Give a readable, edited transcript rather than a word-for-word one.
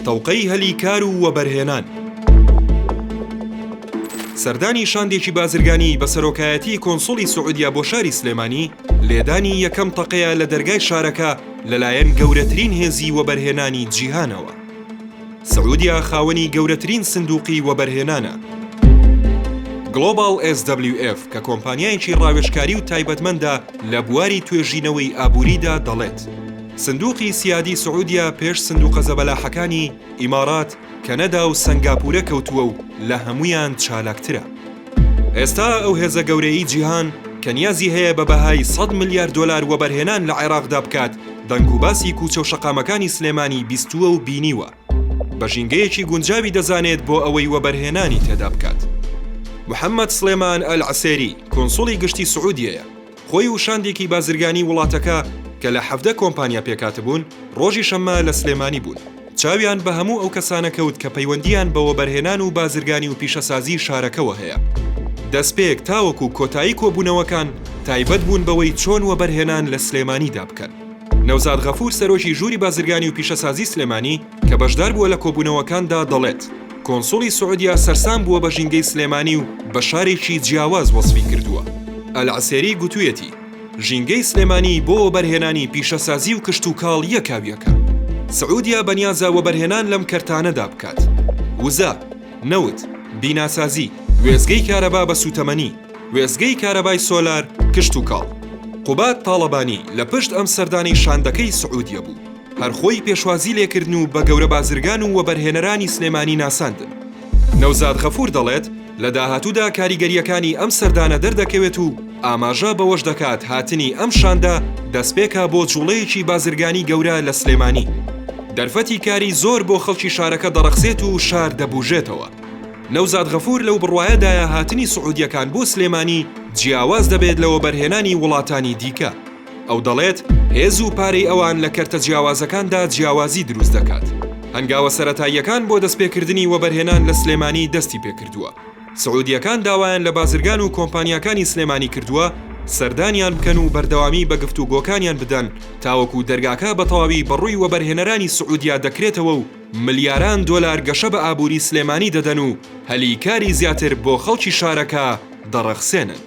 تەوقەی هەلیکار و وەبەرهێنان. سەردانی شاندێکی بازرگانی بە سەرۆکایەتی کۆنسوڵی سعودیا بۆ شاری سلێمانی لێدانی یەکەم تەقەیە لە دەرگای شارەکە لەلایەن گەورەترین هێزی وەبەرهێنانی جیهانەوە. سعودیا خاوەنی گەورەترین سندوقی وەبەرهێنانە. Global SWF کە کۆمپانیایکی ڕاوێژکاری و تایبەتمەندە لە بواری توێژینەوەی ئابووریدا دەڵێت. سندوقی سیادی سعودیا پێش سندوقە زەبەلاحەکانی ئیمارات، کەنەدا و سنگاپورە کەوتووە و لە هەمویان چالاکترە. ئێستا ئەو هێزە گەورەی جیهان کە نیازی هەیە بە بەهای 100 ملیار دۆلار وەبەرهێنان لە عێراقدا بکات، دەنگ و باسی کوچە و شەقامەکانی سلێمانی بیستووە و بینیوە. بە ژینگەیەکی گونجاوی دەزانێت بۆ ئەوەی وەبەرهێنانی تێدا بکات. محەممەد سلێمان ئەل-عەسێری کۆنسوڵی گشتی سعودیەیە. خۆی و شاندێکی بازرگانی وڵاتەکە کە لە 17 کۆمپانیا پێکاتبوون، ڕۆژی شەممە لە سلێمانی بوون. چاویان بە هەموو ئەو کەسانە کەوت کە پەیوەندیان بە وەبەرهێنان و بازرگانی و پیشەسازی شارەکەوە هەیە. دەستپێک تاوەکو کۆتایی کۆبوونەوەکان تایبەت بوون بەوەی چۆن وەبەرهێنان لە سلێمانیدا بکەن. نەوزاد غەفور سەرۆکی ژووری بازرگانی و پیشەسازی سلێمانی کە بەشدار بووە لە کۆبوونەوەکاندا دەڵێت کۆنسوڵی سعودیا سەرسام بووە بە ژینگەی سلێمانی و بە شارێکی جیاواز وەسفی کردووە. ئەل-عەسێری گوتوویەتی ژینگەی سلێمانی بۆ وەبەرهێنانی پیشەسازی و کشت و کاڵ یەکاویەکە. سعودیا بەنیازە وەبەرهێنان لەم کەرتانەدا بکات. وزە، نەوت، بیناسازی، وێزگەی کارەبا بە سوتەمەنی، وێزگەی کارەبای سۆلار، کشت و کاڵ. قوبات تاڵەبانی لە پشت ئەم سەردانی شاندەکەی سعودیا بوو. هەرخۆی پێشوازی لێکردن و بە گەورە بازرگان و وەبەرهێنەرانی سلێمانی ناساندن. نەوزاد غەفور دەڵێت لە داهاتوودا کاریگەریەکانی ئەم سەردانە دەردەکەوێت و ئاماژە بەوەش دەکات هاتنی ئەم شاندا دەستپێکە بۆ جوڵەیەکی بازرگانی گەورە لە سلێمانی. دەرفەتی کاری زۆر بۆ خەڵکی شارەکە دەڕەخسێت و شار دەبوژێتەوە. نەوزاد غەفور لەو بڕوایەدایە هاتنی سعودیەکان بۆ سلێمانی جیاواز دەبێت لە وەبەرهێنانی وڵاتانی دیکە. ئەو دەڵێت هێز و پارەی ئەوان لە کەرتە جیاوازەکاندا جیاوازی دروست دەکات. هەنگاوە سەرەتاییەکان بۆ دەستپێکردنی وەبەرهێنان لە سلێمانی دەستی پێکردووە. سعودیەکان داوایان لە بازرگان و کۆمپانیاکانی سلێمانی کردووە سەردانیان بکەن و بەردەوامی بە گفتوگۆکانیان بدەن تاوەکو دەرگاکە بە تەواوی بەڕووی وەبەرهێنەرانی سعودیا دەکرێتەوە و ملیاران دۆلار گەشە بە ئابووری سلێمانی دەدەن و هەلیکاری زیاتر بۆ خەڵکی شارەکە دەڕەخسێنن.